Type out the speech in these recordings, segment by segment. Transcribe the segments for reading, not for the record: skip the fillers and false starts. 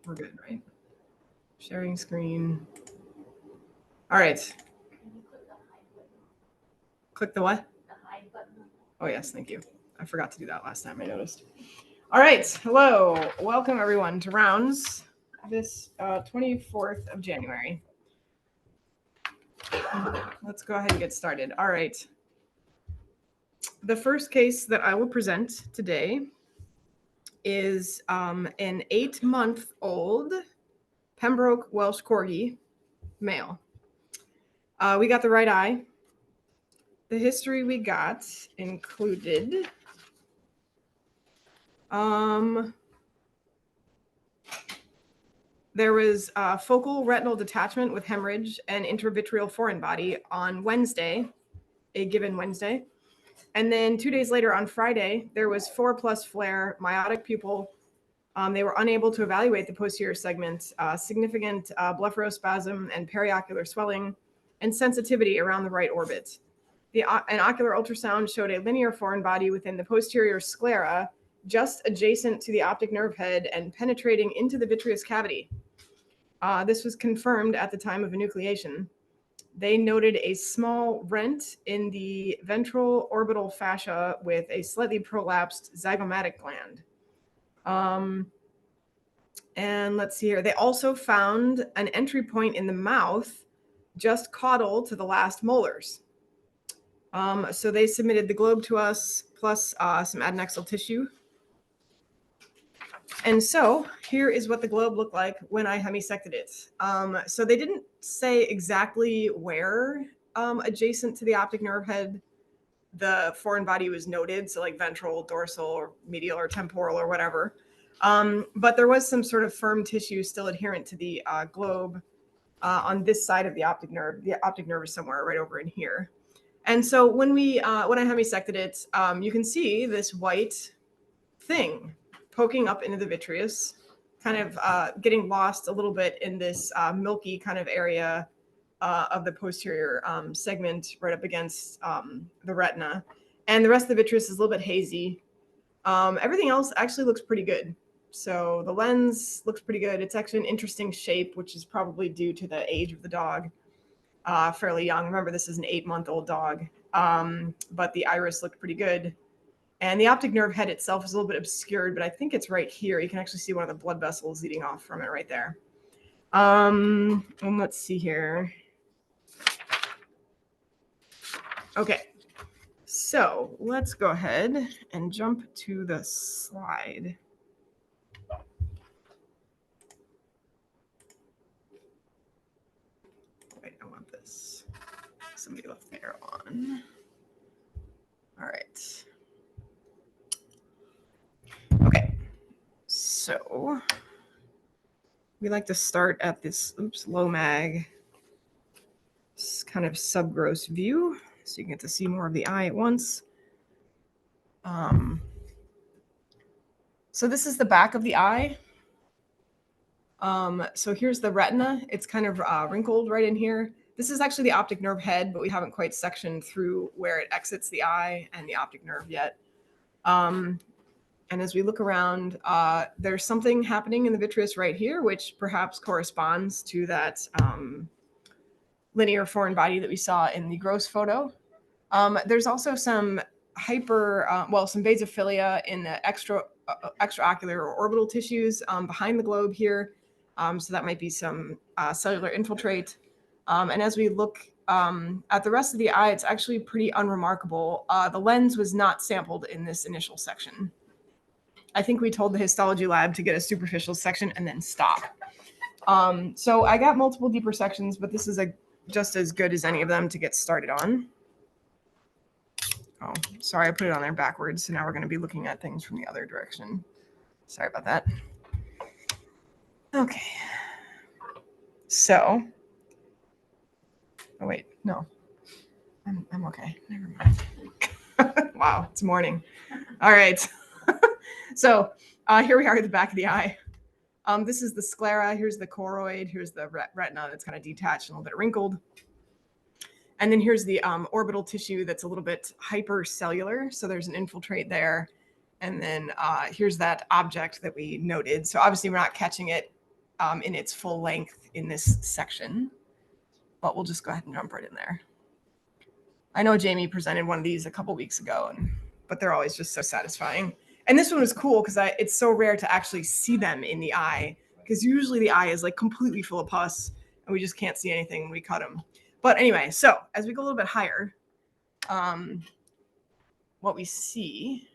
We're good, right? Sharing screen. All right. Click the what? The hide button. Oh, yes, thank you. I forgot to do that last time, I noticed. All right. Hello. Welcome, everyone, to Rounds this 24th of January. Let's go ahead and get started. All right. The first case that I will present today is an 8-month-old Pembroke Welsh Corgi male. We got the right eye. The history we got included there was focal retinal detachment with hemorrhage and intravitreal foreign body on Wednesday, a given Wednesday. And then 2 days later on Friday, there was 4+ flare, myotic pupil. They were unable to evaluate the posterior segment, significant blepharospasm and periocular swelling, and sensitivity around the right orbit. An ocular ultrasound showed a linear foreign body within the posterior sclera, just adjacent to the optic nerve head and penetrating into the vitreous cavity. This was confirmed at the time of enucleation. They noted a small rent in the ventral orbital fascia with a slightly prolapsed zygomatic gland. And let's see here. They also found an entry point in the mouth just caudal to the last molars. So they submitted the globe to us, plus some adnexal tissue. And so here is what the globe looked like when I hemisected it. So they didn't say exactly where adjacent to the optic nerve head the foreign body was noted, so like ventral, dorsal, or medial, or temporal, or whatever. But there was some sort of firm tissue still adherent to the globe on this side of the optic nerve. The optic nerve is somewhere right over in here. And so when I hemisected it, you can see this white thing poking up into the vitreous, kind of getting lost a little bit in this milky kind of area of the posterior segment right up against the retina. And the rest of the vitreous is a little bit hazy. Everything else actually looks pretty good. So the lens looks pretty good. It's actually an interesting shape, which is probably due to the age of the dog. Fairly young. Remember, this is an 8-month-old dog. But the iris looked pretty good. And the optic nerve head itself is a little bit obscured, but I think it's right here. You can actually see one of the blood vessels leading off from it right there. And let's see here. Okay, so let's go ahead and jump to the slide. Wait, I want this. Somebody left the arrow on. All right. Okay, so we like to start at this, low mag, this kind of subgross view, so you can get to see more of the eye at once. So this is the back of the eye. So here's the retina. It's kind of wrinkled right in here. This is actually the optic nerve head, but we haven't quite sectioned through where it exits the eye and the optic nerve yet. And as we look around, there's something happening in the vitreous right here, which perhaps corresponds to that linear foreign body that we saw in the gross photo. There's also some some basophilia in the extraocular or orbital tissues behind the globe here. So that might be some cellular infiltrate. And as we look at the rest of the eye, it's actually pretty unremarkable. The lens was not sampled in this initial section. I think we told the histology lab to get a superficial section and then stop. So I got multiple deeper sections, but this is just as good as any of them to get started on. Oh, sorry, I put it on there backwards. So now we're going to be looking at things from the other direction. Sorry about that. Okay. So, oh wait, no, I'm okay. Never mind. Wow, it's morning. All right. So here we are at the back of the eye. This is the sclera. Here's the choroid. Here's the retina that's kind of detached and a little bit wrinkled. And then here's the orbital tissue that's a little bit hypercellular. So there's an infiltrate there. And then here's that object that we noted. So obviously we're not catching it in its full length in this section, but we'll just go ahead and jump right in there. I know Jamie presented one of these a couple weeks ago, but they're always just so satisfying. And this one was cool because it's so rare to actually see them in the eye, because usually the eye is like completely full of pus and we just can't see anything when we cut them. But anyway, so as we go a little bit higher, what we see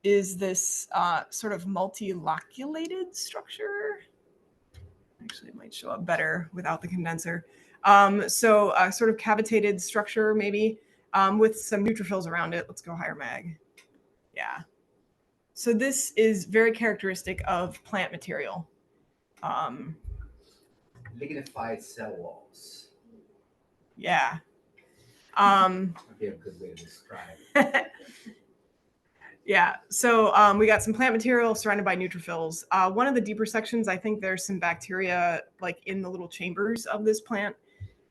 is this sort of multiloculated structure. Actually, it might show up better without the condenser. So a sort of cavitated structure, maybe, with some neutrophils around it. Let's go higher mag. Yeah. So this is very characteristic of plant material. Lignified cell walls. Yeah. That'd be a good way to describe it. Yeah, so we got some plant material surrounded by neutrophils. One of the deeper sections, I think there's some bacteria like in the little chambers of this plant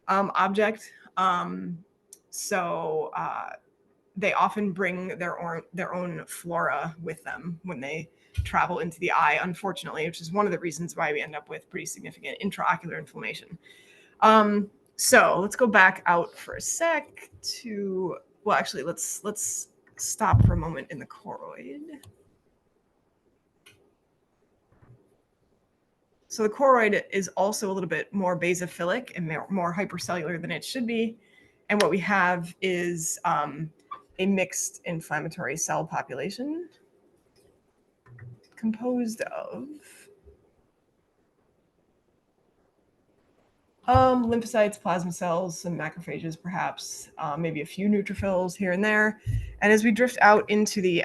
object. So they often bring their own flora with them when they travel into the eye, unfortunately, which is one of the reasons why we end up with pretty significant intraocular inflammation. So let's go back out for a sec to, well, actually, let's stop for a moment in the choroid. So the choroid is also a little bit more basophilic and more hypercellular than it should be. And what we have is a mixed inflammatory cell population composed of lymphocytes, plasma cells, some macrophages, perhaps, maybe a few neutrophils here and there. And as we drift out into the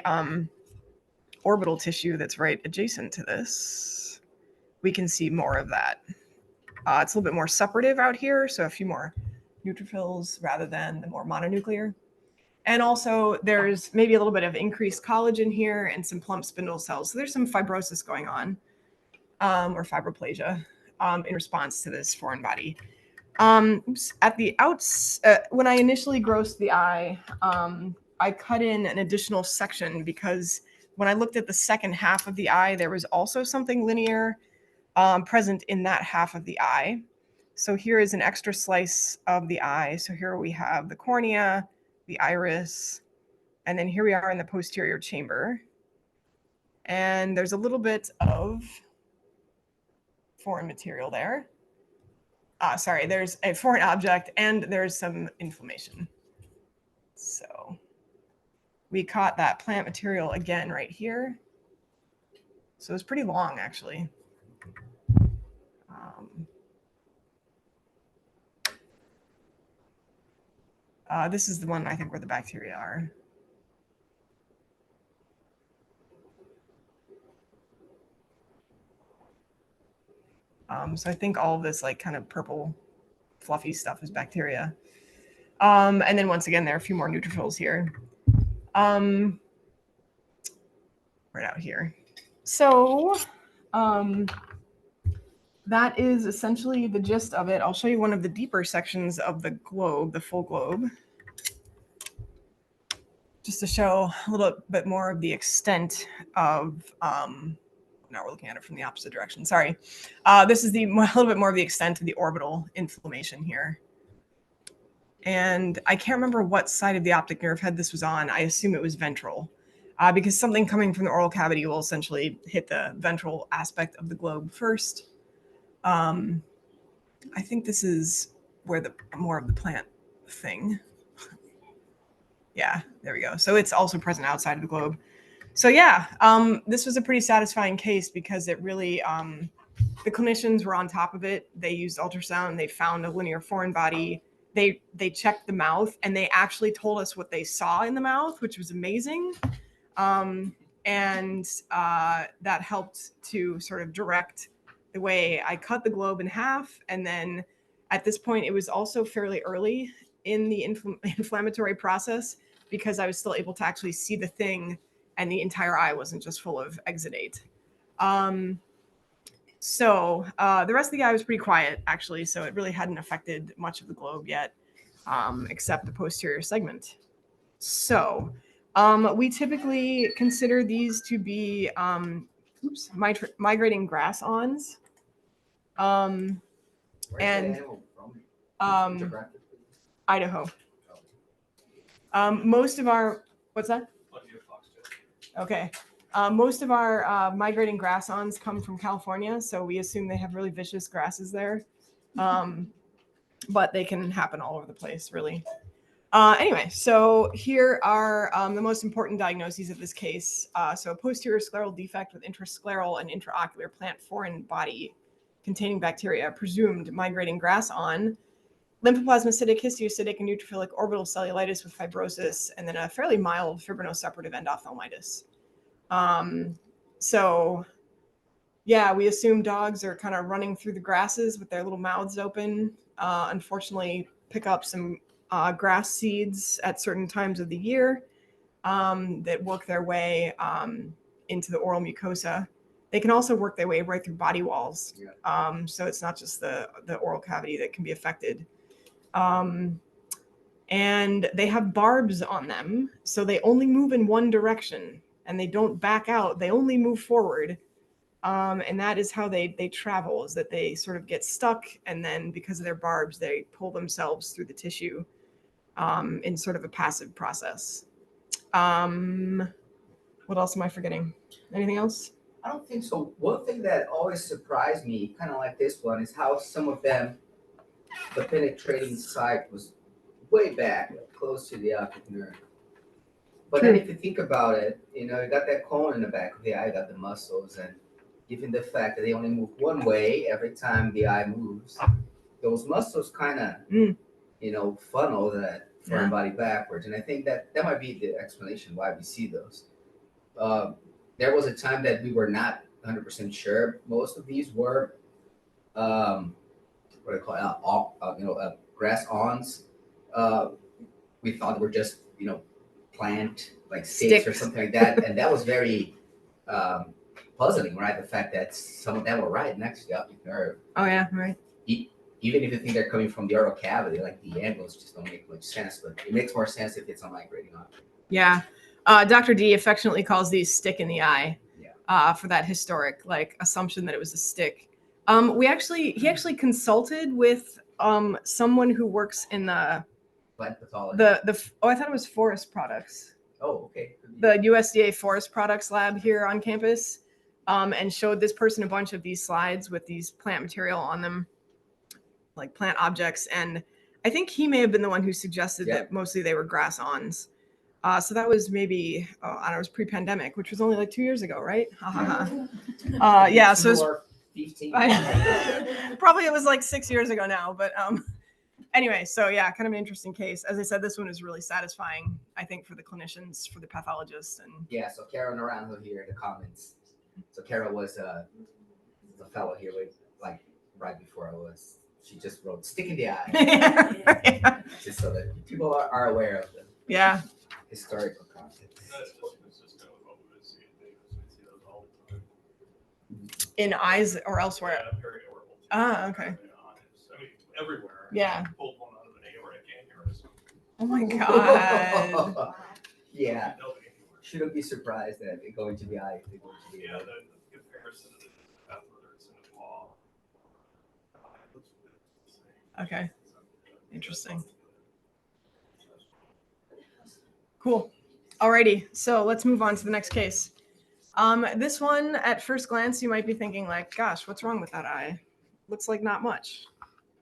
orbital tissue that's right adjacent to this, we can see more of that. It's a little bit more separative out here, so a few more neutrophils rather than the more mononuclear. And also there's maybe a little bit of increased collagen here and some plump spindle cells. So there's some fibrosis going on, or fibroplasia, in response to this foreign body. At the when I initially grossed the eye, I cut in an additional section because when I looked at the second half of the eye, there was also something linear present in that half of the eye. So here is an extra slice of the eye. So here we have the cornea, the iris, and then here we are in the posterior chamber. And there's a little bit of foreign material there. Sorry, there's a foreign object and there's some inflammation. So we caught that plant material again right here. So it's pretty long, actually. This is the one I think where the bacteria are. So I think all of this like kind of purple fluffy stuff is bacteria. And then once again, there are a few more neutrophils here. Right out here. So that is essentially the gist of it. I'll show you one of the deeper sections of the globe, the full globe, just to show a little bit more of the extent of, now we're looking at it from the opposite direction, sorry. This is a little bit more of the extent of the orbital inflammation here. And I can't remember what side of the optic nerve head this was on. I assume it was ventral, because something coming from the oral cavity will essentially hit the ventral aspect of the globe first. I think this is where the more of the plant thing. Yeah, there we go. So it's also present outside of the globe. So yeah, this was a pretty satisfying case because it really, the clinicians were on top of it. They used ultrasound. They found a linear foreign body. They checked the mouth and they actually told us what they saw in the mouth, which was amazing. And that helped to sort of direct the way I cut the globe in half. And then at this point, it was also fairly early in the inflammatory process because I was still able to actually see the thing and the entire eye wasn't just full of exudate. So the rest of the eye was pretty quiet, actually, so it really hadn't affected much of the globe yet, except the posterior segment. So we typically consider these to be migrating grass awns. Um, Where's and the animal from? um, Idaho. Most of our, what's that? Okay. Most of our migrating grass-ons come from California, so we assume they have really vicious grasses there. But they can happen all over the place, really. Anyway, so here are the most important diagnoses of this case. So posterior scleral defect with intrascleral and intraocular plant foreign body containing bacteria, presumed migrating grass-on, lymphoplasmacytic, histiocytic, and neutrophilic orbital cellulitis with fibrosis, and then a fairly mild fibrinosuppurative endophthalmitis. So yeah, we assume dogs are kind of running through the grasses with their little mouths open. Unfortunately, pick up some grass seeds at certain times of the year that work their way into the oral mucosa. They can also work their way right through body walls. Yeah. So it's not just the oral cavity that can be affected. And they have barbs on them, so they only move in one direction and they don't back out. They only move forward. And that is how they travel, is that they sort of get stuck, and then because of their barbs, they pull themselves through the tissue in sort of a passive process. What else am I forgetting? Anything else? I don't think so. One thing that always surprised me, kind of like this one, is how some of them, the penetrating site was way back, like close to the optic nerve. But then if you think about it, you got that cone in the back of the eye, got the muscles, and given the fact that they only move one way every time the eye moves, those muscles kind of, funnel that foreign body backwards. And I think that might be the explanation why we see those. There was a time that we were not 100% sure. Most of these were, what do I call it, grass awns. We thought were just, plant like sticks or something like that. And that was very puzzling, right? The fact that some of them were right next to the optic nerve. Oh, yeah, right. Even if you think they're coming from the oral cavity, like the angles just don't make much sense, but it makes more sense if it's a migrating object. Yeah. Dr. D affectionately calls these stick in the eye for that historic assumption that it was a stick. He actually consulted with someone who works in the plant pathology. I thought it was forest products. Oh, okay. The USDA forest products lab here on campus, and showed this person a bunch of these slides with these plant material on them, like plant objects. And I think he may have been the one who suggested that mostly they were grass awns. So that was maybe, I don't know, it was pre-pandemic, which was only like 2 years ago, right? Yeah, so it's 15. Probably it was like 6 years ago now, but anyway, so yeah, kind of an interesting case. As I said, this one is really satisfying, I think, for the clinicians, for the pathologists. And yeah, so Carol Naranjo here in the comments. So Carol was a fellow here, like right before I was. She just wrote "stick in the eye," yeah. Just so that people are aware of the historical context. In eyes or elsewhere. Ah, okay. I mean, everywhere. Yeah. Pulled one out of an aortic aneurysm. Oh my god. Yeah. Shouldn't be surprised that they go into the eye. If they go into the eye. The comparison of whether it's in a paw. Okay. Interesting. Cool. Alrighty, so let's move on to the next case. This one, at first glance, you might be thinking like, gosh, what's wrong with that eye? Looks like not much.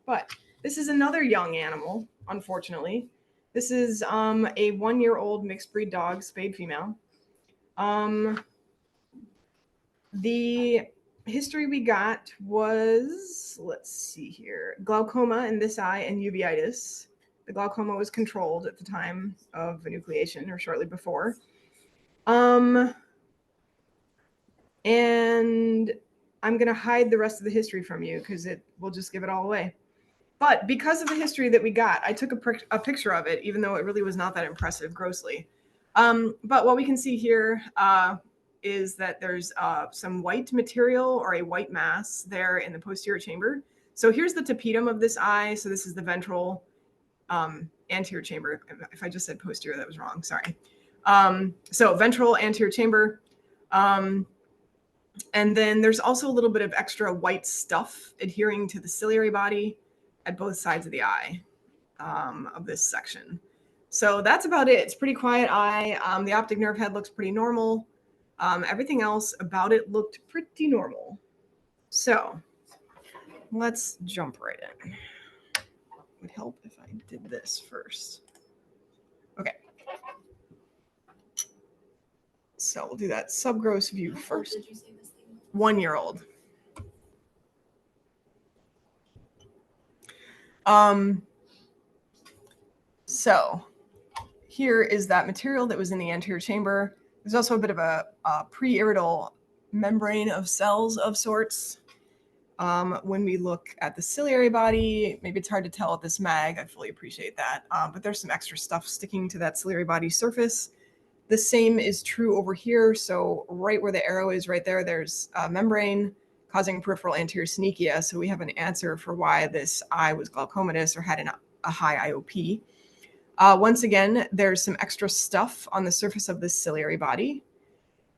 But this is another young animal, unfortunately. This is a 1-year-old mixed breed dog, spayed female. The history we got was, let's see here, glaucoma in this eye and uveitis. The glaucoma was controlled at the time of enucleation or shortly before. And I'm going to hide the rest of the history from you because it will just give it all away. But because of the history that we got, I took a picture of it, even though it really was not that impressive grossly. But what we can see here is that there's some white material or a white mass there in the posterior chamber. So here's the tapetum of this eye. So this is the ventral anterior chamber. If I just said posterior, that was wrong. Sorry. So ventral anterior chamber. And then there's also a little bit of extra white stuff adhering to the ciliary body at both sides of the eye of this section. So that's about it. It's pretty quiet eye. The optic nerve head looks pretty normal. Everything else about it looked pretty normal. So let's jump right in. It would help if I did this first. Okay. So we'll do that subgross view first. Did you say this thing? 1-year-old. So here is that material that was in the anterior chamber. There's also a bit of a pre-iridoral membrane of cells of sorts. When we look at the ciliary body, maybe it's hard to tell at this mag, I fully appreciate that, but there's some extra stuff sticking to that ciliary body surface. The same is true over here. So right where the arrow is right there, there's a membrane causing peripheral anterior synechia. So we have an answer for why this eye was glaucomatous or had a high IOP. Once again, there's some extra stuff on the surface of the ciliary body.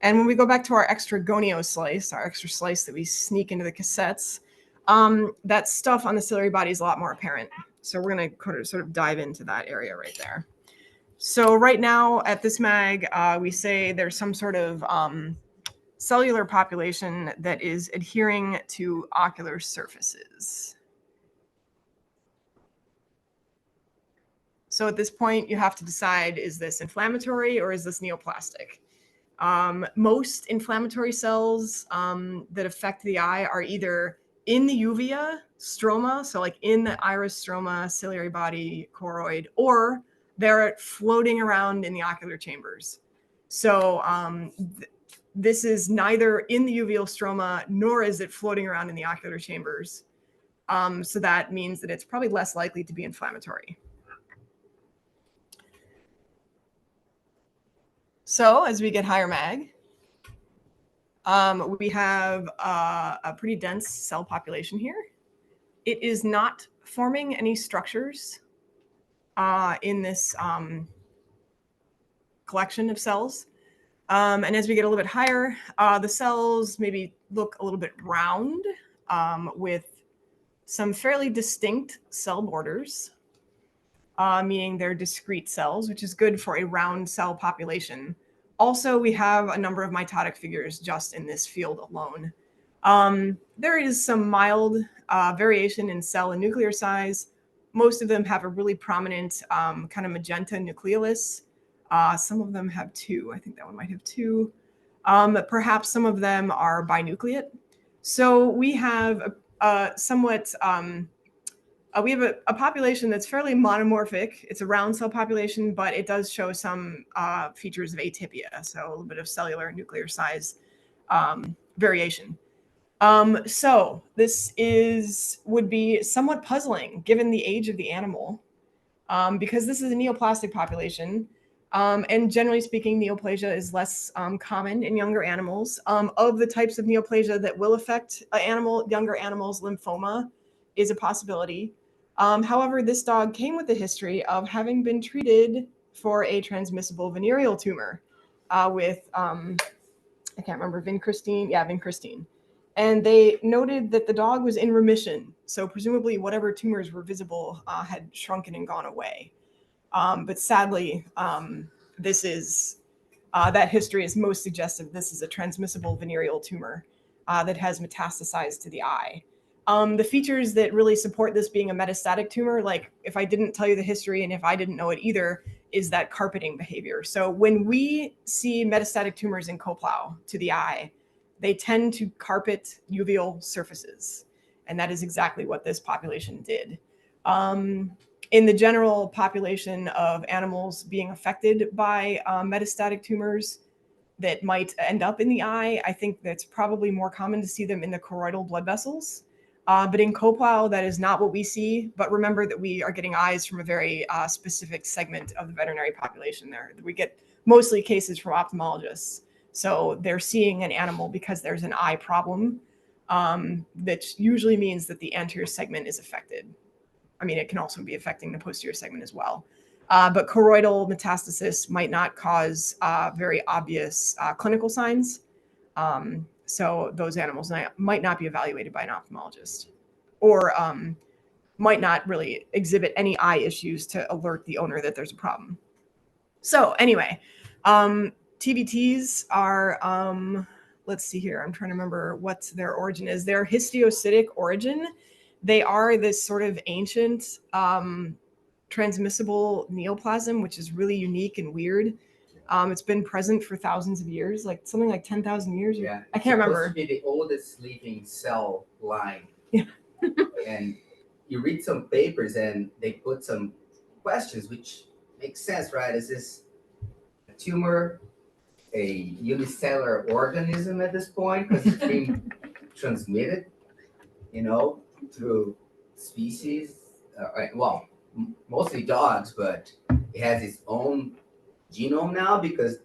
And when we go back to our extra gonio slice, our extra slice that we sneak into the cassettes, that stuff on the ciliary body is a lot more apparent. So we're going to sort of dive into that area right there. So right now at this mag, we say there's some sort of cellular population that is adhering to ocular surfaces. So at this point, you have to decide, is this inflammatory or is this neoplastic? Most inflammatory cells that affect the eye are either in the uvea, stroma, so like in the iris stroma, ciliary body, choroid, or they're floating around in the ocular chambers. So this is neither in the uveal stroma, nor is it floating around in the ocular chambers. So that means that it's probably less likely to be inflammatory. So as we get higher mag, we have a pretty dense cell population here. It is not forming any structures in this collection of cells. And as we get a little bit higher, the cells maybe look a little bit round with some fairly distinct cell borders, meaning they're discrete cells, which is good for a round cell population. Also, we have a number of mitotic figures just in this field alone. There is some mild variation in cell and nuclear size. Most of them have a really prominent kind of magenta nucleolus. Some of them have 2. I think that one might have 2. Perhaps some of them are binucleate. So we have we have a population that's fairly monomorphic. It's a round cell population, but it does show some features of atypia, so a little bit of cellular and nuclear size variation. So this would be somewhat puzzling given the age of the animal, because this is a neoplastic population. And generally speaking, neoplasia is less common in younger animals. Of the types of neoplasia that will affect younger animals, lymphoma is a possibility. However, this dog came with a history of having been treated for a transmissible venereal tumor with, I can't remember, vincristine. Yeah, vincristine. And they noted that the dog was in remission. So presumably whatever tumors were visible had shrunken and gone away. But sadly, that history is most suggestive. This is a transmissible venereal tumor that has metastasized to the eye. The features that really support this being a metastatic tumor, like if I didn't tell you the history and if I didn't know it either, is that carpeting behavior. So when we see metastatic tumors in Coplow to the eye, they tend to carpet uveal surfaces. And that is exactly what this population did. In the general population of animals being affected by metastatic tumors that might end up in the eye, I think that's probably more common to see them in the choroidal blood vessels. But in Coplow, that is not what we see. But remember that we are getting eyes from a very specific segment of the veterinary population there. We get mostly cases from ophthalmologists. So they're seeing an animal because there's an eye problem, that usually means that the anterior segment is affected. I mean, it can also be affecting the posterior segment as well. But choroidal metastasis might not cause very obvious clinical signs. So those animals might not be evaluated by an ophthalmologist, or might not really exhibit any eye issues to alert the owner that there's a problem. So anyway, TVTs are, let's see here. I'm trying to remember what their origin is. They're histiocytic origin. They are this sort of ancient transmissible neoplasm, which is really unique and weird. It's been present for thousands of years, like something like 10,000 years. Yeah, I can't remember. It's supposed to be the oldest living cell line. Yeah. And you read some papers and they put some questions, which makes sense, right? Is this a tumor, a unicellular organism at this point? Because it's being transmitted, through species. Well, mostly dogs, but it has its own genome now because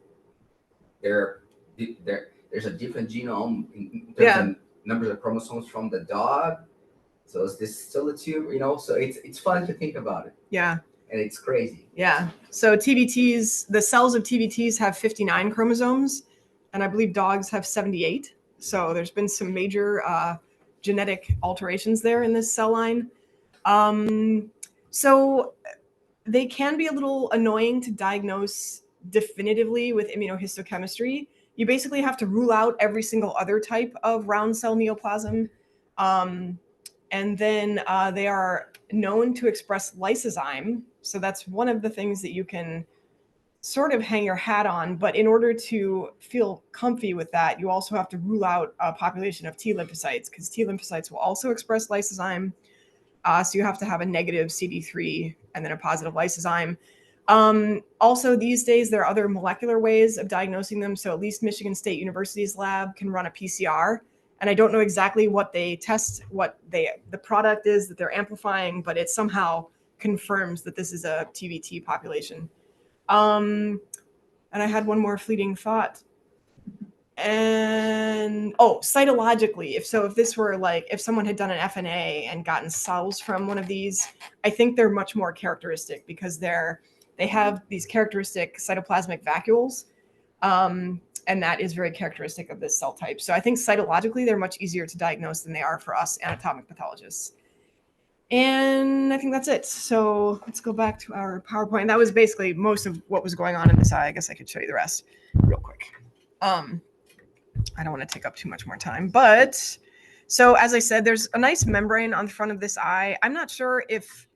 there's a different genome in terms of numbers of chromosomes from the dog. So is this still a tumor? So it's fun to think about it. Yeah. And it's crazy. Yeah. So TVTs, the cells of TVTs have 59 chromosomes, and I believe dogs have 78. So there's been some major genetic alterations there in this cell line. So they can be a little annoying to diagnose definitively with immunohistochemistry. You basically have to rule out every single other type of round cell neoplasm. And then they are known to express lysozyme. So that's one of the things that you can sort of hang your hat on. But in order to feel comfy with that, you also have to rule out a population of T lymphocytes, because T lymphocytes will also express lysozyme. So you have to have a negative CD3 and then a positive lysozyme. Also, these days, there are other molecular ways of diagnosing them. So at least Michigan State University's lab can run a PCR. And I don't know exactly what they test, the product is that they're amplifying, but it somehow confirms that this is a TVT population. And I had one more fleeting thought. And cytologically, if this were like, if someone had done an FNA and gotten cells from one of these, I think they're much more characteristic because they have these characteristic cytoplasmic vacuoles. And that is very characteristic of this cell type. So I think cytologically, they're much easier to diagnose than they are for us anatomic pathologists. And I think that's it. So let's go back to our PowerPoint. That was basically most of what was going on in this eye. I guess I could show you the rest real quick. I don't want to take up too much more time, but so as I said, there's a nice membrane on the front of this eye. I'm not sure if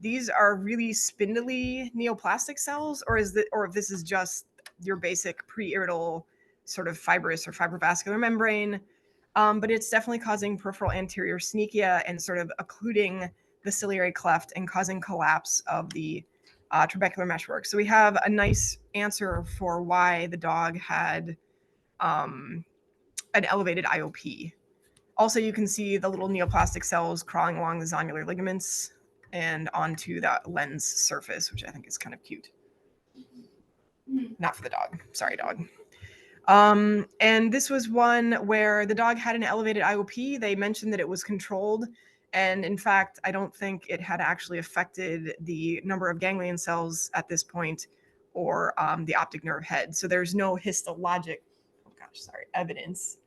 these are really spindly neoplastic cells or if this is just your basic pre-iridal sort of fibrous or fibrovascular membrane. But it's definitely causing peripheral anterior synechia and sort of occluding the ciliary cleft and causing collapse of the trabecular meshwork. So we have a nice answer for why the dog had an elevated IOP. Also, you can see the little neoplastic cells crawling along the zonular ligaments and onto that lens surface, which I think is kind of cute. Not for the dog. Sorry, dog. And this was one where the dog had an elevated IOP. They mentioned that it was controlled. And in fact, I don't think it had actually affected the number of ganglion cells at this point or the optic nerve head. So there's no histologic, evidence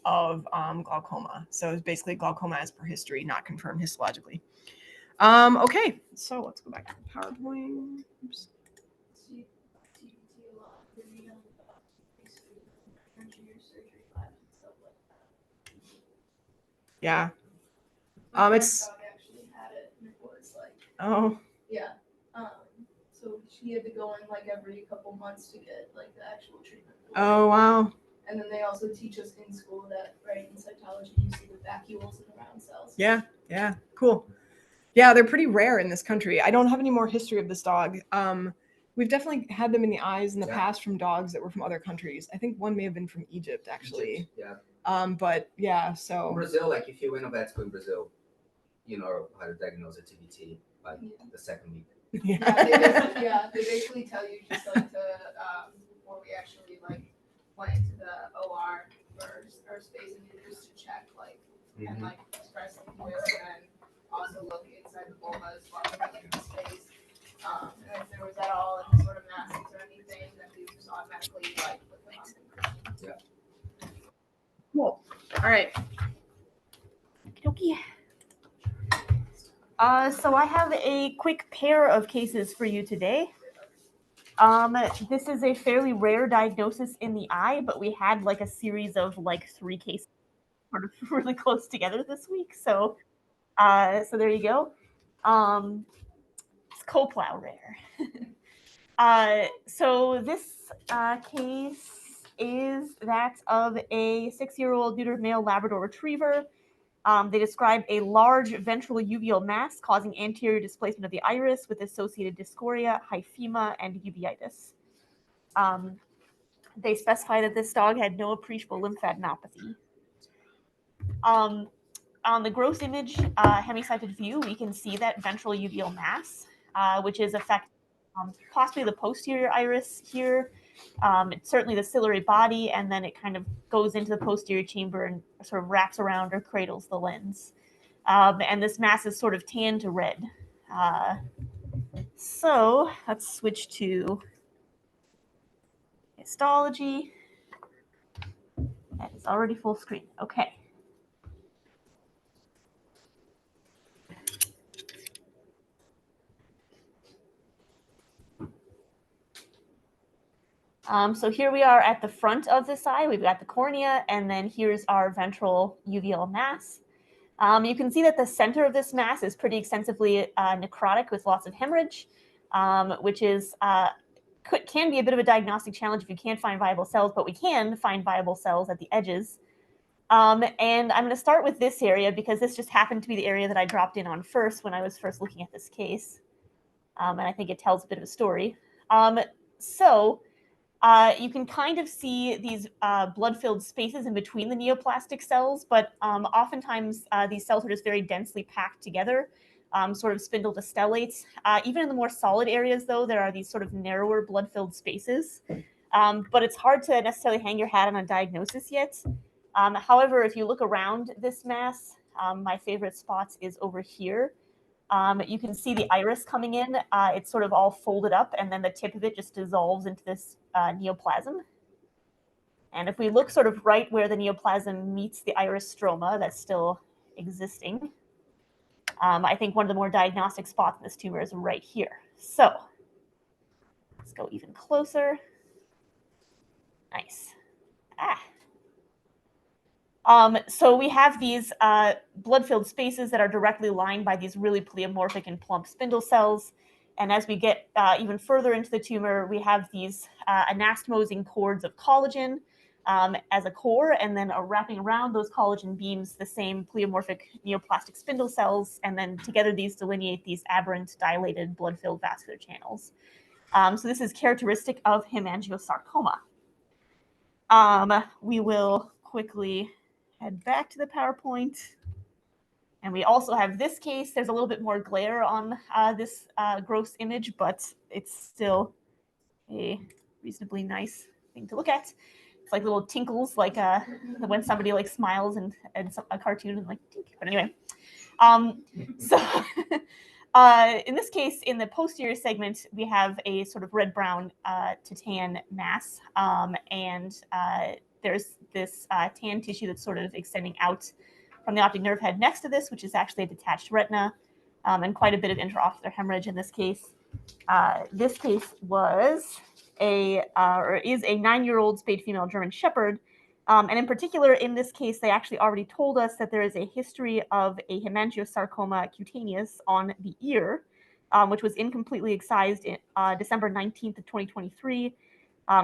of glaucoma. So it's basically glaucoma as per history, not confirmed histologically. Okay, so let's go back to the PowerPoint. Oops. Yeah. It's. Actually had it, and it was like. Oh. Yeah. So she had to go in like every couple months to get like the actual treatment. Oh wow. And then they also teach us in school that, right, in cytology, you see the vacuoles in the round cells. Yeah, cool. Yeah, they're pretty rare in this country. I don't have any more history of this dog. We've definitely had them in the eyes in the past from dogs that were from other countries. I think one may have been from Egypt, actually. Yeah. But yeah, so. In Brazil, like if you went to vet school in Brazil, you know how to diagnose a TVT by the second week. Yeah. They basically tell you just like before we actually like went into the OR for our spacing just to check and like express the fluid and also look inside the vulva as well as the space. And if there was at all any sort of masses or anything, then we just automatically like put them on. Cool. right. Okay. So I have a quick pair of cases for you today. This is a fairly rare diagnosis in the eye, but we had like a series of like 3 cases sort of really close together this week. So there you go. It's Coplow rare. So this case is that of a 6-year-old neutered male Labrador retriever. They describe a large ventral uveal mass causing anterior displacement of the iris with associated dyschorrhea, hyphema, and uveitis. They specify that this dog had no appreciable lymphadenopathy. On the gross image hemisighted view, we can see that ventral uveal mass, which is affecting possibly the posterior iris here. It's certainly the ciliary body, and then it kind of goes into the posterior chamber and sort of wraps around or cradles the lens. And this mass is sort of tan to red. So let's switch to histology. That is already full screen. Okay. So here we are at the front of this eye. We've got the cornea, and then here's our ventral uveal mass. You can see that the center of this mass is pretty extensively necrotic with lots of hemorrhage, which is can be a bit of a diagnostic challenge if you can't find viable cells, but we can find viable cells at the edges. And I'm going to start with this area because this just happened to be the area that I dropped in on first when I was first looking at this case. And I think it tells a bit of a story. You can kind of see these blood-filled spaces in between the neoplastic cells, but oftentimes these cells are just very densely packed together, sort of spindle to stellates. Even in the more solid areas, though, there are these sort of narrower blood-filled spaces. But it's hard to necessarily hang your hat on a diagnosis yet. However, if you look around this mass, my favorite spots is over here. You can see the iris coming in. It's sort of all folded up, and then the tip of it just dissolves into this neoplasm. And if we look sort of right where the neoplasm meets the iris stroma that's still existing, I think one of the more diagnostic spots in this tumor is right here. So let's go even closer. Nice. So we have these blood-filled spaces that are directly lined by these really pleomorphic and plump spindle cells. And as we get even further into the tumor, we have these anastomosing cords of collagen as a core, and then wrapping around those collagen beams the same pleomorphic neoplastic spindle cells, and then together these delineate these aberrant, dilated, blood-filled vascular channels. So this is characteristic of hemangiosarcoma. We will quickly head back to the PowerPoint. And we also have this case. There's a little bit more glare on this gross image, but it's still a reasonably nice thing to look at. It's like little tinkles, like when somebody like smiles and a cartoon and like tink. But anyway, in this case, in the posterior segment, we have a sort of red-brown to tan mass, and there's this tan tissue that's sort of extending out from the optic nerve head next to this, which is actually a detached retina, and quite a bit of intraocular hemorrhage in this case. This case was is a 9-year-old spayed female German Shepherd. And in particular, in this case, they actually already told us that there is a history of a hemangiosarcoma cutaneous on the ear, which was incompletely excised in December 19th of 2023,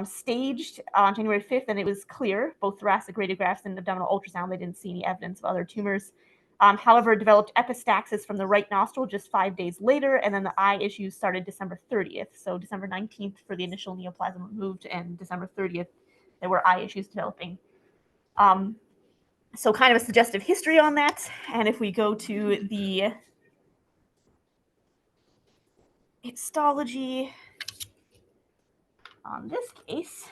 staged on January 5th, and it was clear, both thoracic radiographs and abdominal ultrasound. They didn't see any evidence of other tumors. However, developed epistaxis from the right nostril just 5 days later, and then the eye issues started December 30th. So December 19th for the initial neoplasm removed, and December 30th, there were eye issues developing. So kind of a suggestive history on that. And if we go to the histology on this case,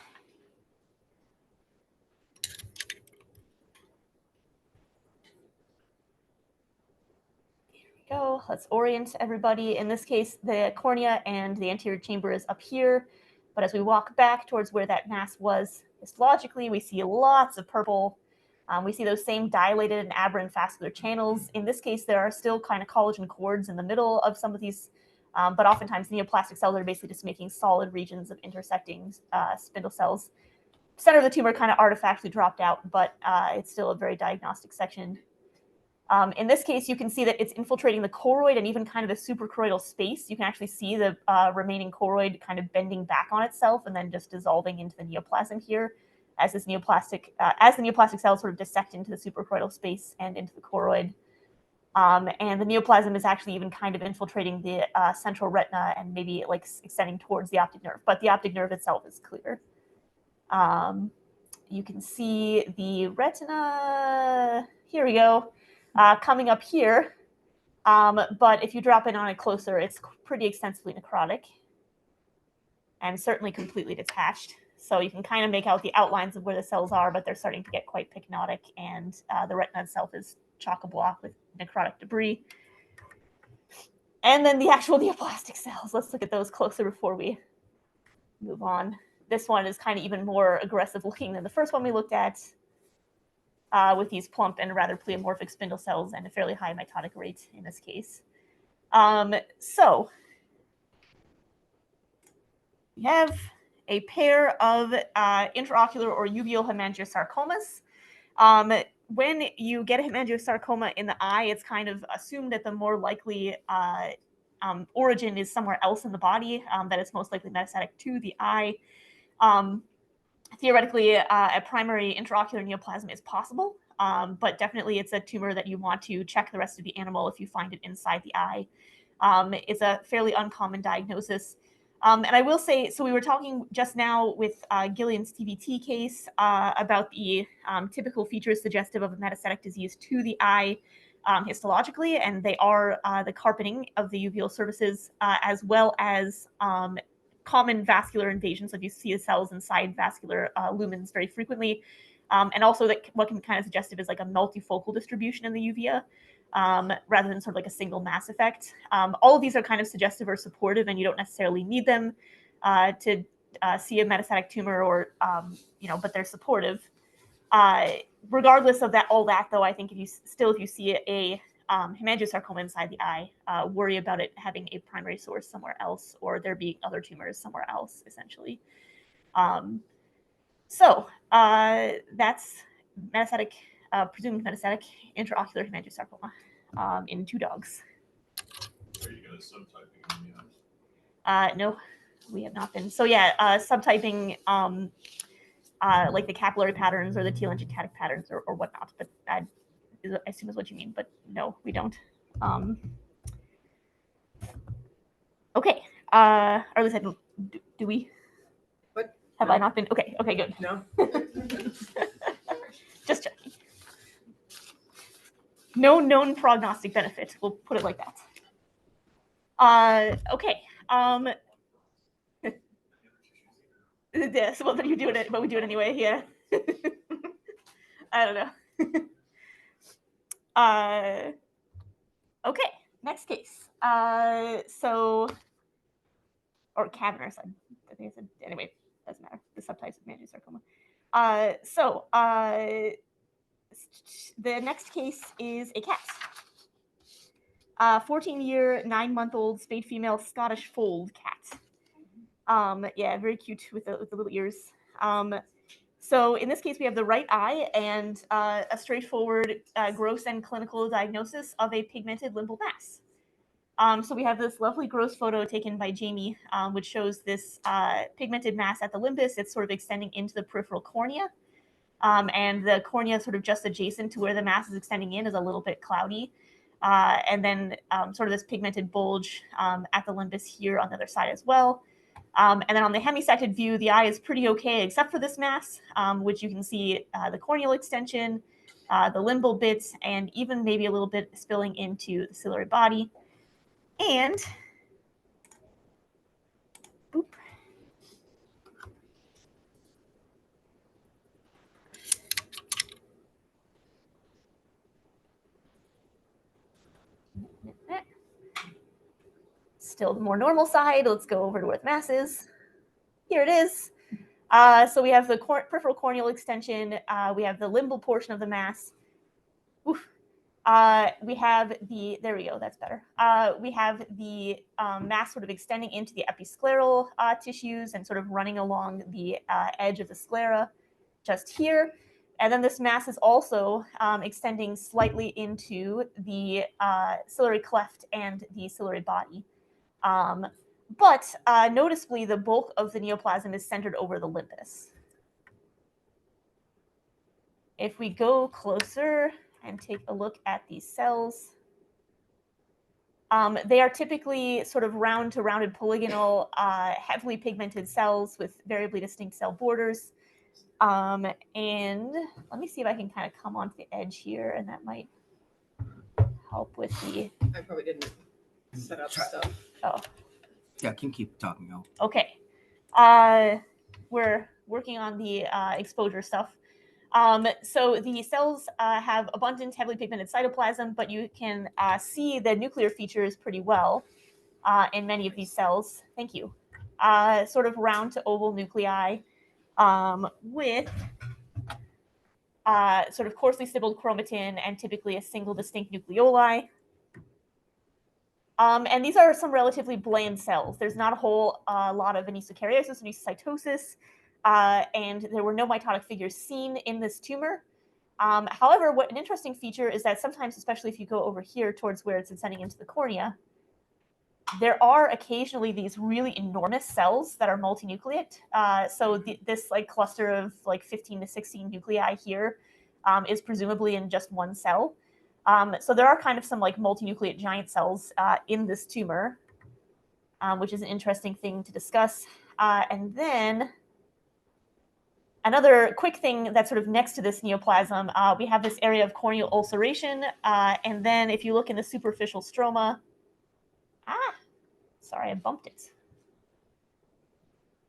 go. Let's orient everybody. In this case, the cornea and the anterior chamber is up here. But as we walk back towards where that mass was histologically, we see lots of purple We see those same dilated and aberrant vascular channels. In this case, there are still kind of collagen cords in the middle of some of these, but oftentimes neoplastic cells are basically just making solid regions of intersecting spindle cells. Center of the tumor kind of artifactually dropped out, but it's still a very diagnostic section. In this case, you can see that it's infiltrating the choroid and even kind of the suprachoroidal space. You can actually see the remaining choroid kind of bending back on itself and then just dissolving into the neoplasm here as this neoplastic, as the neoplastic cells sort of dissect into the suprachoroidal space and into the choroid. And the neoplasm is actually even kind of infiltrating the central retina and maybe like extending towards the optic nerve, but the optic nerve itself is clear. You can see the retina, here we go, coming up here. But if you drop in on it closer, it's pretty extensively necrotic and certainly completely detached. So you can kind of make out the outlines of where the cells are, but they're starting to get quite pycnotic, and the retina itself is chock-a-block with necrotic debris. And then the actual neoplastic cells. Let's look at those closer before we move on. This one is kind of even more aggressive looking than the first one we looked at, with these plump and rather pleomorphic spindle cells and a fairly high mitotic rate in this case. So we have a pair of intraocular or uveal hemangiosarcomas. When you get a hemangiosarcoma in the eye, it's kind of assumed that the more likely origin is somewhere else in the body, that it's most likely metastatic to the eye. Theoretically, a primary intraocular neoplasm is possible, but definitely it's a tumor that you want to check the rest of the animal if you find it inside the eye. It's a fairly uncommon diagnosis. And I will say, so we were talking just now with Gillian's TVT case about the typical features suggestive of a metastatic disease to the eye histologically, and they are the carpeting of the uveal surfaces, as well as common vascular invasions. So you see the cells inside vascular lumens very frequently, and also that what can kind of suggestive is like a multifocal distribution in the uvea, rather than sort of like a single mass effect. All of these are kind of suggestive or supportive, and you don't necessarily need them to see a metastatic tumor, or but they're supportive. Regardless of that, all that though, I think if you see a hemangiosarcoma inside the eye, worry about it having a primary source somewhere else, or there being other tumors somewhere else, essentially. So that's metastatic, presumed metastatic intraocular hemangiosarcoma in 2 dogs. Are you going to subtyping in the eyes? No, we have not been. So yeah, subtyping like the capillary patterns or the telangiectatic patterns or whatnot, but I assume is what you mean, but no, we don't. Okay, or at least I don't, do we? What? Have No. I not been? Okay, good. No. Just checking. No known prognostic benefit. We'll put it like that. Okay. Yes. Well, then you do it, but we do it anyway. Yeah. I don't know. Okay. Next case. So, or cavernous. I think I said anyway. Doesn't matter. The subtypes of hemangiosarcoma. The next case is a cat. 14-year, 9-month-old spayed female Scottish fold cat. Yeah, very cute with the little ears. So in this case, we have the right eye and a straightforward gross and clinical diagnosis of a pigmented limbal mass. So we have this lovely gross photo taken by Jamie, which shows this pigmented mass at the limbus. It's sort of extending into the peripheral cornea. And the cornea sort of just adjacent to where the mass is extending in is a little bit cloudy. And then sort of this pigmented bulge at the limbus here on the other side as well. And then on the hemisected view, the eye is pretty okay, except for this mass, which you can see the corneal extension, the limbal bits, and even maybe a little bit spilling into the ciliary body. And boop. Still the more normal side. Let's go over to where the mass is. Here it is. So we have the peripheral corneal extension. We have the limbal portion of the mass. Oof. We have the, there we go, that's better. We have the mass sort of extending into the episcleral tissues and sort of running along the edge of the sclera just here. And then this mass is also extending slightly into the ciliary cleft and the ciliary body. But noticeably, the bulk of the neoplasm is centered over the limbus. If we go closer and take a look at these cells, they are typically sort of round to rounded polygonal, heavily pigmented cells with variably distinct cell borders. And let me see if I can kind of come onto the edge here, and that might help with the. I probably didn't set up stuff. Oh, Yeah, can keep talking. okay. We're working on the exposure stuff. So the cells have abundant, heavily pigmented cytoplasm, but you can see the nuclear features pretty well in many of these cells. Thank you. Sort of round to oval nuclei with sort of coarsely stippled chromatin and typically a single distinct nucleoli. And these are some relatively bland cells. There's not a whole lot of anesokaryosis, anesocytosis, and there were no mitotic figures seen in this tumor. However, what an interesting feature is that sometimes, especially if you go over here towards where it's descending into the cornea, there are occasionally these really enormous cells that are multinucleate. So this like cluster of like 15 to 16 nuclei here is presumably in just one cell. So there are kind of some like multinucleate giant cells in this tumor, which is an interesting thing to discuss. And then another quick thing that's sort of next to this neoplasm, we have this area of corneal ulceration. And then if you look in the superficial stroma, sorry, I bumped it.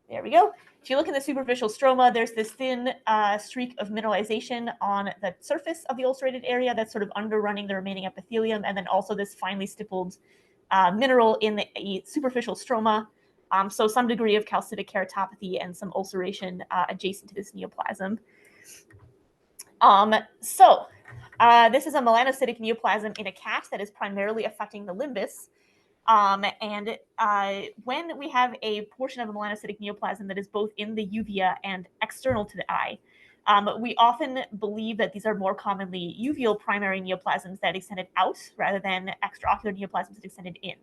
There we go. If you look in the superficial stroma, there's this thin streak of mineralization on the surface of the ulcerated area that's sort of underrunning the remaining epithelium, and then also this finely stippled mineral in the superficial stroma. So some degree of calcitic keratopathy and some ulceration adjacent to this neoplasm. This is a melanocytic neoplasm in a cat that is primarily affecting the limbus. When we have a portion of a melanocytic neoplasm that is both in the uvea and external to the eye, we often believe that these are more commonly uveal primary neoplasms that extended out rather than extraocular neoplasms that extended in.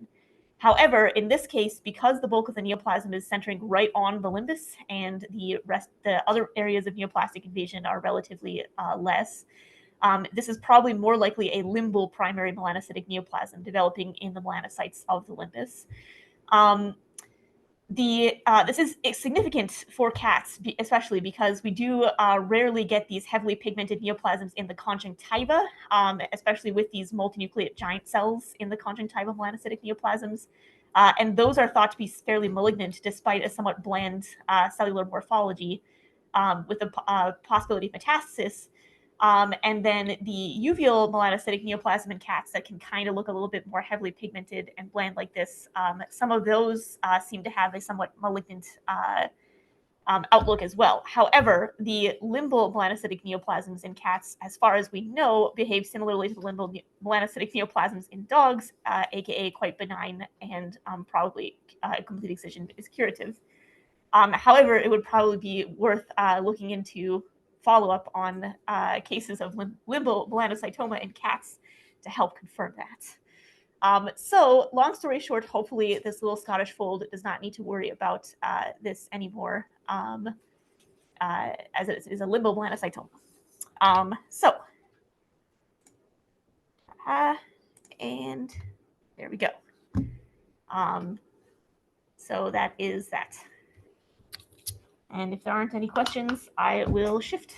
However, in this case, because the bulk of the neoplasm is centering right on the limbus and the other areas of neoplastic invasion are relatively less, this is probably more likely a limbal primary melanocytic neoplasm developing in the melanocytes of the limbus. This is significant for cats, especially because we do rarely get these heavily pigmented neoplasms in the conjunctiva, especially with these multinucleate giant cells in the conjunctiva melanocytic neoplasms. And those are thought to be fairly malignant despite a somewhat bland cellular morphology with the possibility of metastasis. And then the uveal melanocytic neoplasm in cats that can kind of look a little bit more heavily pigmented and bland like this, some of those seem to have a somewhat malignant outlook as well. However, the limbal melanocytic neoplasms in cats, as far as we know, behave similarly to the limbal melanocytic neoplasms in dogs, aka quite benign, and probably complete excision is curative. However, it would probably be worth looking into follow-up on cases of limbal melanocytoma in cats to help confirm that. So long story short, hopefully this little Scottish fold does not need to worry about this anymore, as it is a limbal melanocytoma. And there we go. So that is that. And if there aren't any questions, I will shift.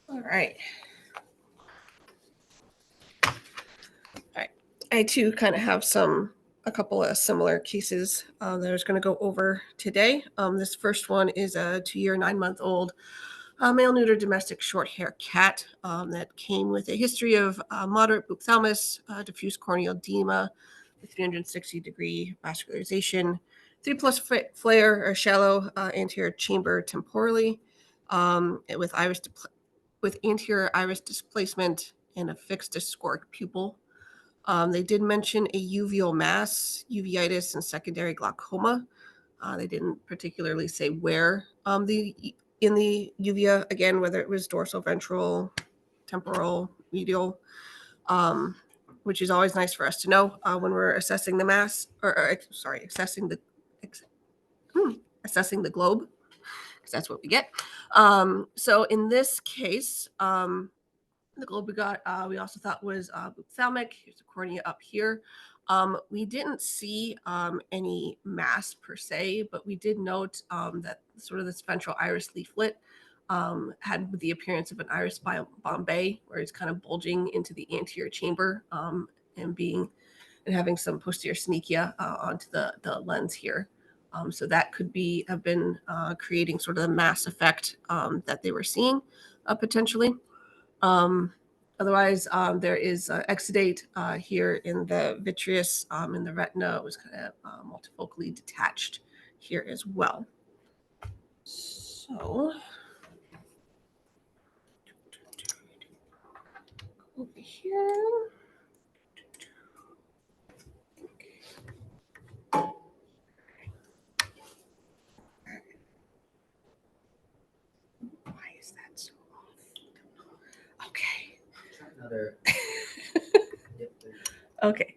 All right. I too kind of have a couple of similar cases that I was going to go over today. This first one is a 2-year, 9-month-old a male neuter domestic short hair cat that came with a history of moderate ophthalmos, diffuse corneal edema with 360-degree vascularization, 3+ flare or shallow anterior chamber temporally, with anterior iris displacement and a fixed discoric pupil. They did mention a uveal mass, uveitis, and secondary glaucoma. They didn't particularly say where in the uvea, again, whether it was dorsal, ventral, temporal, medial, which is always nice for us to know when we're assessing the mass, assessing the globe, because that's what we get. So in this case, the globe we also thought was ophthalmic. Here's a cornea up here. We didn't see any mass per se, but we did note that sort of this ventral iris leaflet had the appearance of an iris bombay, where it's kind of bulging into the anterior chamber and having some posterior synechia onto the lens here. So that could have been creating sort of the mass effect that they were seeing potentially. Otherwise, there is exudate here in the vitreous, in the retina. It was kind of multifocally detached here as well. So over here. Why is that so off? Okay. Try another. Yep, there you go. Okay.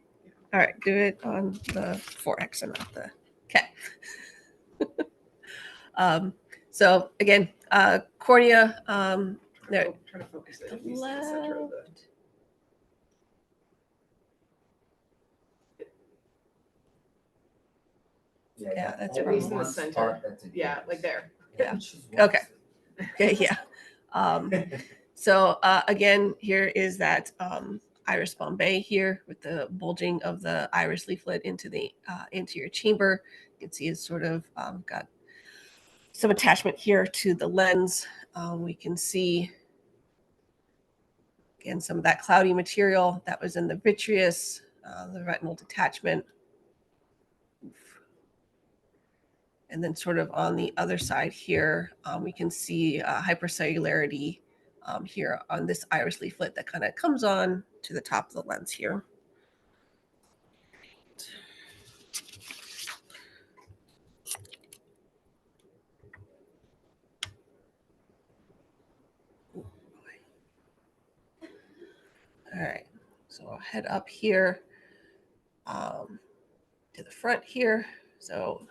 All right. Do it on the 4X and not the okay. So again, cornea. There. Try to focus it. The At least in the center of the- Yeah, that's only probably- in the one center. part that's Yeah, like there. Yeah. Which is Okay. worse. Okay. Yeah. So again, here is that iris bombay here with the bulging of the iris leaflet into the anterior chamber. You can see it's sort of got some attachment here to the lens. We can see, again, some of that cloudy material that was in the vitreous, the retinal detachment. And then sort of on the other side here, we can see hypercellularity here on this iris leaflet that kind of comes on to the top of the lens here. All right, so I'll head up here to the front here. So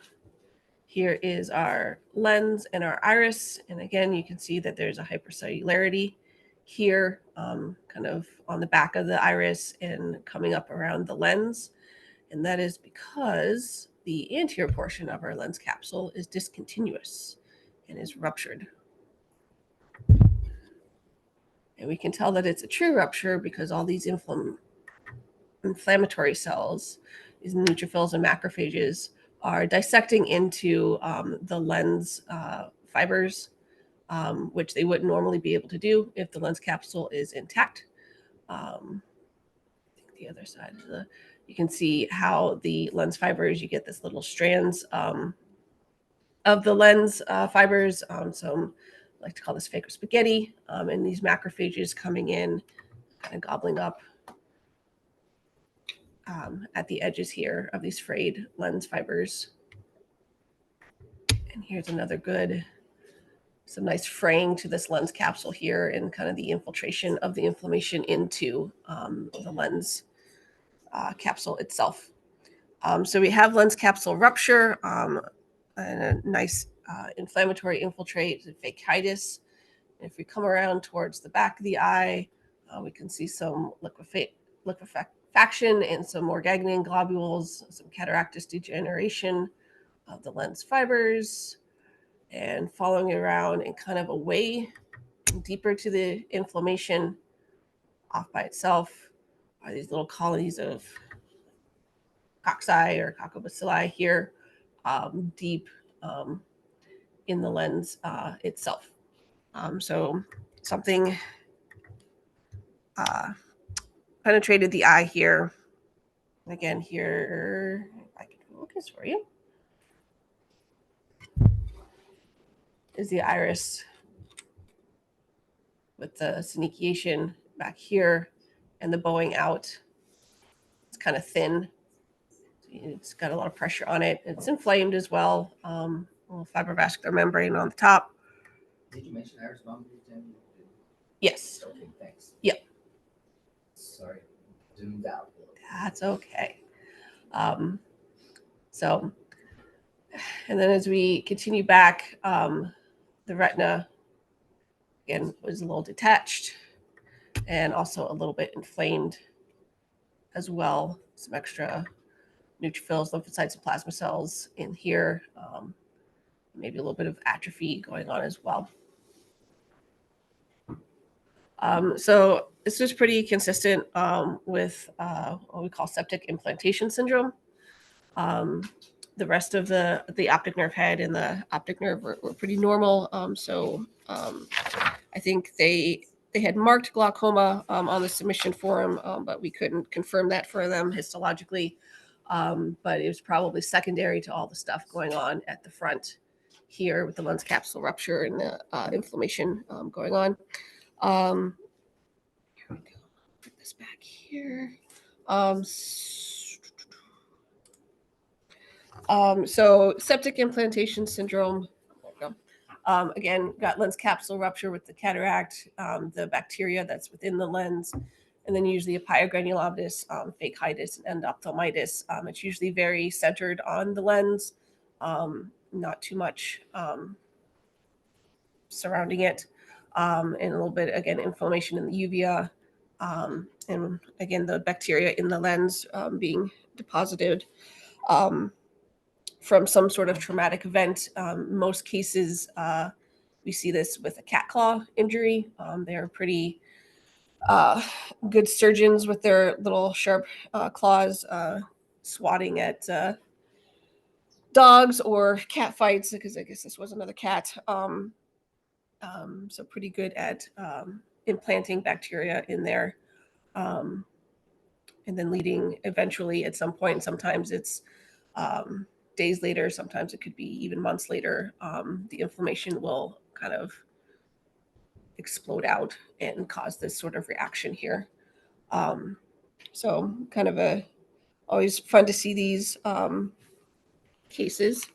here is our lens and our iris. And again, you can see that there's a hypercellularity here, kind of on the back of the iris and coming up around the lens. And that is because the anterior portion of our lens capsule is discontinuous and is ruptured. And we can tell that it's a true rupture because all these inflammatory cells, these neutrophils and macrophages, are dissecting into the lens fibers, which they wouldn't normally be able to do if the lens capsule is intact. I think the other side is you can see how the lens fibers, you get this little strands of the lens fibers. So I like to call this phaco spaghetti, and these macrophages coming in, kind of gobbling up at the edges here of these frayed lens fibers. And here's another some nice fraying to this lens capsule here and kind of the infiltration of the inflammation into the lens capsule itself. So we have lens capsule rupture and a nice inflammatory infiltrate, phakitis. And if we come around towards the back of the eye, we can see some liquefaction and some more ganglion globules, some cataractous degeneration of the lens fibers, and following around and kind of away deeper to the inflammation off by itself are these little colonies of cocci or coccobacilli here, deep in the lens itself. So something penetrated the eye here. Again, here, if I can focus for you, is the iris with the synechiation back here and the bowing out. It's kind of thin. It's got a lot of pressure on it. It's inflamed as well. A little fibrovascular membrane on the top. Did you mention iris boundary, Jen? Yes. Okay, thanks. Yep. Sorry, zoomed out. That's okay. So, and then as we continue back, the retina, again, was a little detached and also a little bit inflamed as well. Some extra neutrophils, lymphocytes, and plasma cells in here. Maybe a little bit of atrophy going on as well. So this was pretty consistent with what we call septic implantation syndrome. The rest of the optic nerve head and the optic nerve were pretty normal. I think they had marked glaucoma on the submission form, but we couldn't confirm that for them histologically. But it was probably secondary to all the stuff going on at the front here with the lens capsule rupture and the inflammation going on. Here we go. Put this back here. So septic implantation syndrome. There we go. Again, got lens capsule rupture with the cataract, the bacteria that's within the lens, and then usually a pyogranulomatous, phakitis, and endophthalmitis. It's usually very centered on the lens, not too much surrounding it, and a little bit, again, inflammation in the uvea, and again, the bacteria in the lens being deposited from some sort of traumatic event. Most cases, we see this with a cat claw injury. They're pretty good surgeons with their little sharp claws, swatting at dogs or cat fights, because I guess this was another cat. So pretty good at implanting bacteria in there, and then leading eventually at some point. Sometimes it's days later, sometimes it could be even months later. The inflammation will kind of explode out and cause this sort of reaction here. So kind of always fun to see these cases.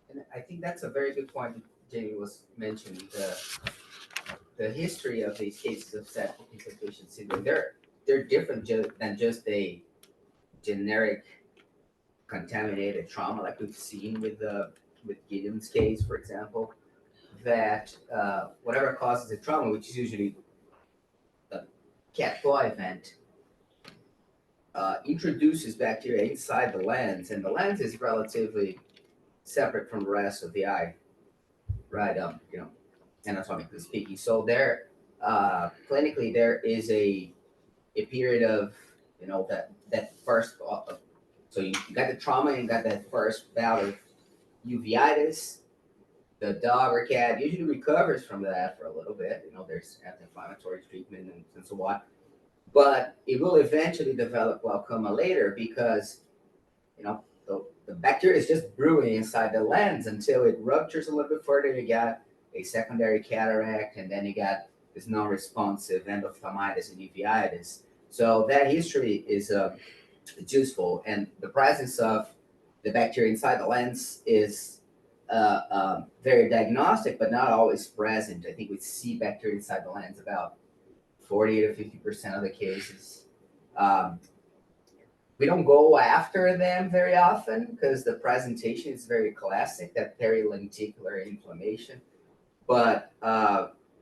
And I think that's a very good point that Jamie was mentioning, the history of these cases of septic implantation syndrome. They're different than just a generic contaminated trauma like we've seen with Gideon's case, for example. That whatever causes the trauma, which is usually a cat claw event, introduces bacteria inside the lens, and the lens is relatively separate from the rest of the eye, right? Anatomically speaking. So there, clinically, there is a period of that first. So you got the trauma and got that first bout of uveitis. The dog or cat usually recovers from that for a little bit. There's anti-inflammatory treatment and so on. But it will eventually develop glaucoma later because, the bacteria is just brewing inside the lens until it ruptures a little bit further. You got a secondary cataract, and then you got this non-responsive endophthalmitis and uveitis. So that history is useful, and the presence of the bacteria inside the lens is very diagnostic, but not always present. I think we see bacteria inside the lens about 40 to 50% of the cases. We don't go after them very often because the presentation is very classic, that perilenticular inflammation. But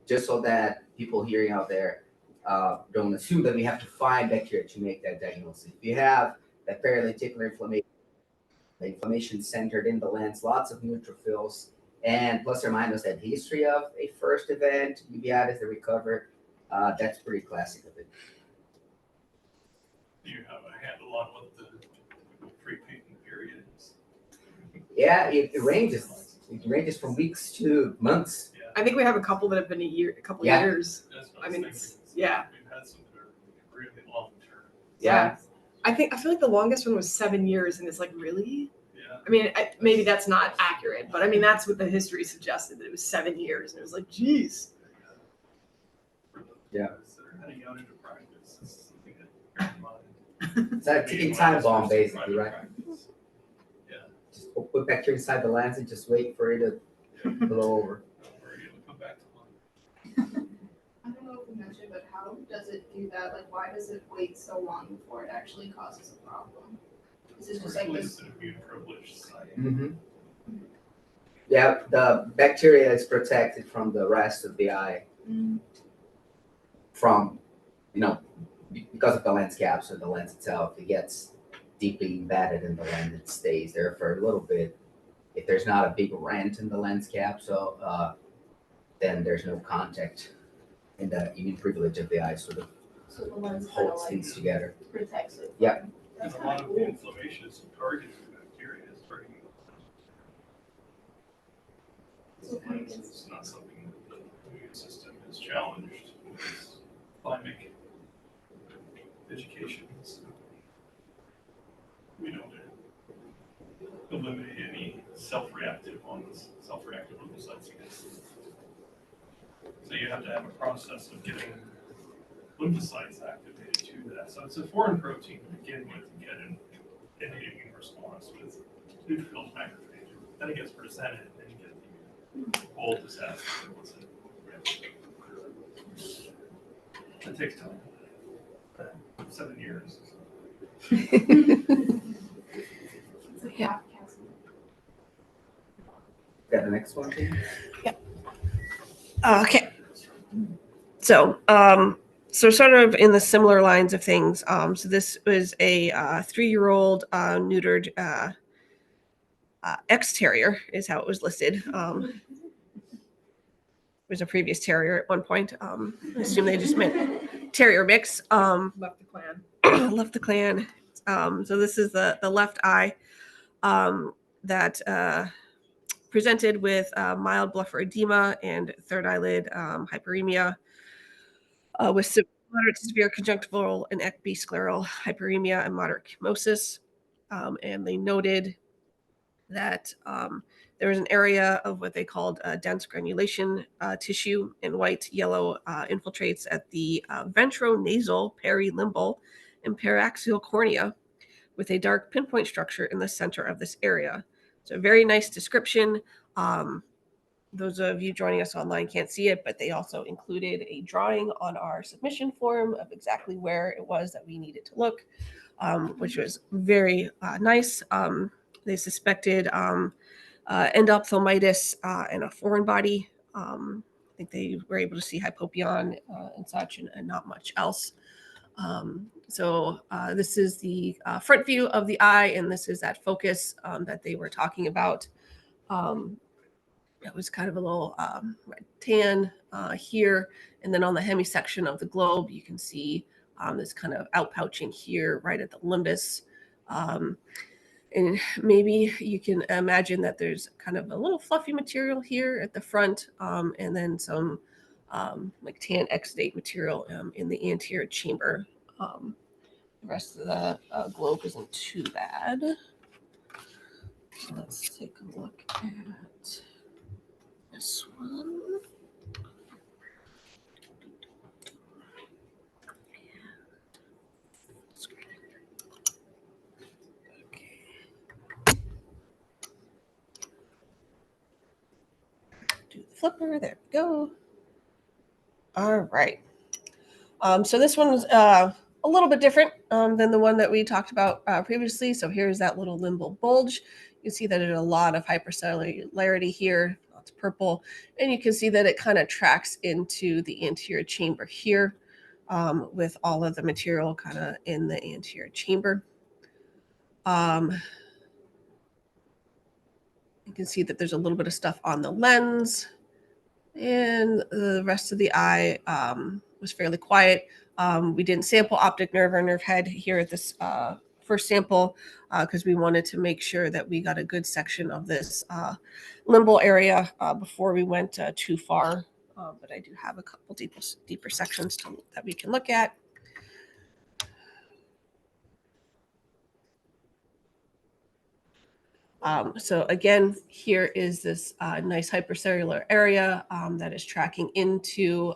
just so that people hearing out there don't assume that we have to find bacteria to make that diagnosis. If you have that perilenticular inflammation, the inflammation centered in the lens, lots of neutrophils, and plus or minus that history of a first event, uveitis, the recover, that's pretty classic of it. Do you have a handle on what the pre-painting period is? Yeah, it ranges. It ranges from weeks to months. Yeah. I think we have a couple that have been a couple Yeah. years. That's what I I was mean, thinking. yeah. We've had some that are really long term. Yeah. I feel like the longest one was 7 years, and it's like, really? Yeah. I mean, maybe that's not accurate, but I mean, that's what the history suggested, that it was 7 years, and it was like, geez. Yeah. That are heading out into practice. It's something that bear in mind. It's like a ticking time bomb, basically, Private right? practice. Yeah. Just put bacteria inside the lens and just wait for it to blow over. Or it'll come back to life. I don't know if we mentioned, but how does it do that? Like, why does it wait so long before it actually causes a problem? Is it just like It's this? an immune privileged site. Mm-hmm. Yeah, the bacteria is protected from the rest of the eye from, because of the lens cap, so the lens itself, it gets deeply embedded in the lens. It stays there for a little bit. If there's not a big rent in the lens cap, then there's no contact, and the immune privilege of the eye sort of So the lens kind of holds like things together. protects it. Yeah. That's And a kind lot of of the cool. inflammation is targeted bacteria. It's targeting So it kind of gets- it's not something that the immune system is challenged with thymic education. So we don't eliminate any self-reactive lymphocytes against it. So you have to have a process of getting lymphocytes activated to that. So it's a foreign protein to begin with to get an immune response with neutrophils and macrophages. Then it gets presented, and then you get the old disaster. What's it? It takes time. 7 years. It's like half castle. Got the next one, please? Okay. So, so sort of in the similar lines of things. So this was a 3-year-old neutered ex-terrier is how it was listed. It was a previous terrier at one point. I assume they just meant terrier mix. Left the clan. Left the clan. So this is the left eye that presented with mild blepharodema and third eyelid hyperemia with moderate to severe conjunctival and ecboscleral hyperemia and moderate chemosis. And they noted that there was an area of what they called dense granulation tissue and white yellow infiltrates at the ventronasal, perilimbal, and paraxial cornea with a dark pinpoint structure in the center of this area. So a very nice description. Those of you joining us online can't see it, but they also included a drawing on our submission form of exactly where it was that we needed to look, which was very nice. They suspected endophthalmitis and a foreign body. I think they were able to see hypopyon and such, and not much else. So this is the front view of the eye, and this is that focus that they were talking about. It was kind of a little red tan here, and then on the hemisection of the globe, you can see this kind of outpouching here right at the limbus. And maybe you can imagine that there's kind of a little fluffy material here at the front, and then some like tan exudate material in the anterior chamber. The rest of the globe isn't too bad. So let's take a look at this one. Do the flipper. There we go. All right. So this one's a little bit different than the one that we talked about previously. So here's that little limbal bulge. You can see that there's a lot of hypercellularity here. Lots of purple. And you can see that it kind of tracks into the anterior chamber here with all of the material kind of in the anterior chamber. You can see that there's a little bit of stuff on the lens. And the rest of the eye was fairly quiet. We didn't sample optic nerve or nerve head here at this first sample because we wanted to make sure that we got a good section of this limbal area before we went too far. But I do have a couple deeper sections that we can look at. So again, here is this nice hypercellular area that is tracking into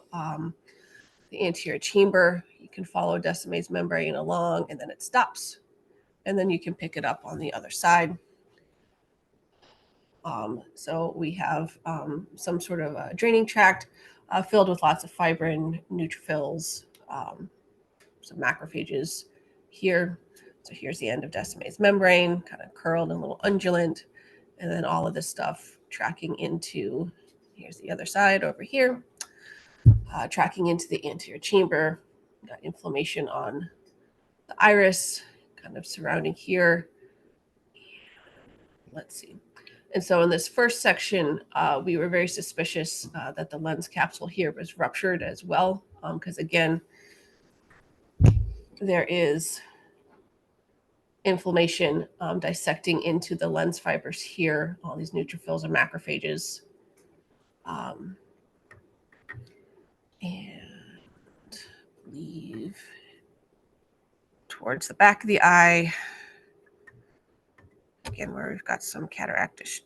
the anterior chamber. You can follow Descemet's membrane along and then it stops. And then you can pick it up on the other side. So we have some sort of a draining tract filled with lots of fibrin, neutrophils, some macrophages here. So here's the end of Descemet's membrane, kind of curled and a little undulant. And then all of this stuff tracking into, here's the other side over here, tracking into the anterior chamber. Got inflammation on the iris, kind of surrounding here. Let's see. And so in this first section, we were very suspicious that the lens capsule here was ruptured as well, because again, there is inflammation dissecting into the lens fibers here, all these neutrophils and macrophages. And leave towards the back of the eye, again, where we've got some cataractish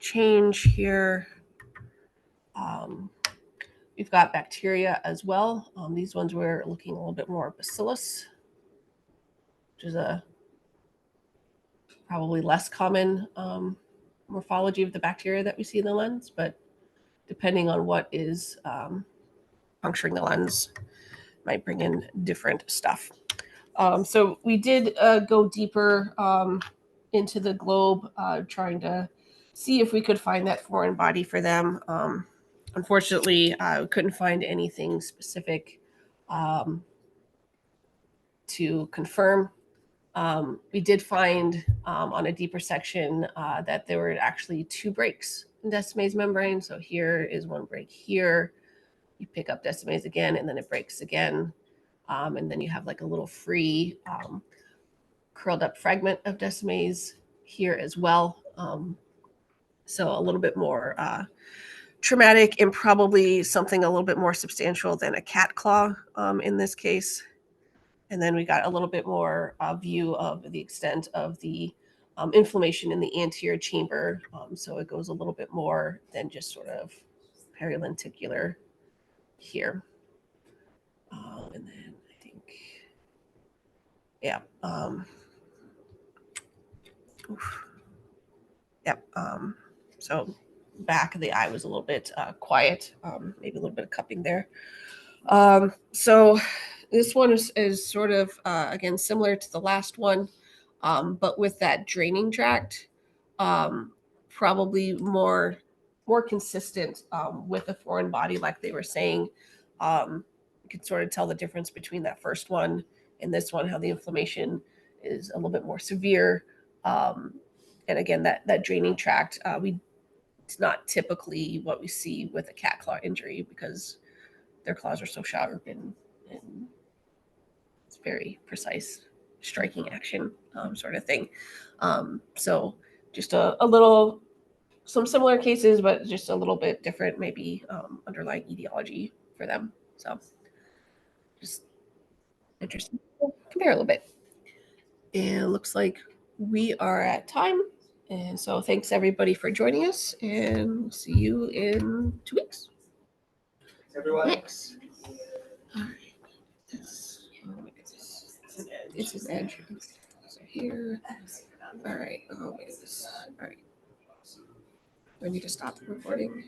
change here. We've got bacteria as well. These ones were looking a little bit more bacillus, which is a probably less common morphology of the bacteria that we see in the lens, but depending on what is puncturing the lens, might bring in different stuff. So we did go deeper into the globe, trying to see if we could find that foreign body for them. Unfortunately, we couldn't find anything specific to confirm. We did find on a deeper section that there were actually 2 breaks in Descemet's membrane. So here is one break here. You pick up Descemet's again, and then it breaks again. And then you have like a little free curled up fragment of Descemet's here as well. So a little bit more traumatic and probably something a little bit more substantial than a cat claw in this case. And then we got a little bit more view of the extent of the inflammation in the anterior chamber. So it goes a little bit more than just sort of perilenticular here. And then I think, yeah. Yep. So back of the eye was a little bit quiet, maybe a little bit of cupping there. So this one is sort of, again, similar to the last one, but with that draining tract, probably more consistent with a foreign body, like they were saying. You could sort of tell the difference between that first one and this one, how the inflammation is a little bit more severe. And again, that draining tract, it's not typically what we see with a cat claw injury because their claws are so sharp and it's very precise striking action sort of thing. So just a little, some similar cases, but just a little bit different, maybe underlying etiology for them. So just interesting. Compare a little bit. And it looks like we are at time. And so thanks everybody for joining us, and we'll see you in 2 weeks. Everyone. Thanks. All right. Oh my goodness. It's an edge. So here. All right. Oh my goodness. All right. Do I need to stop the recording?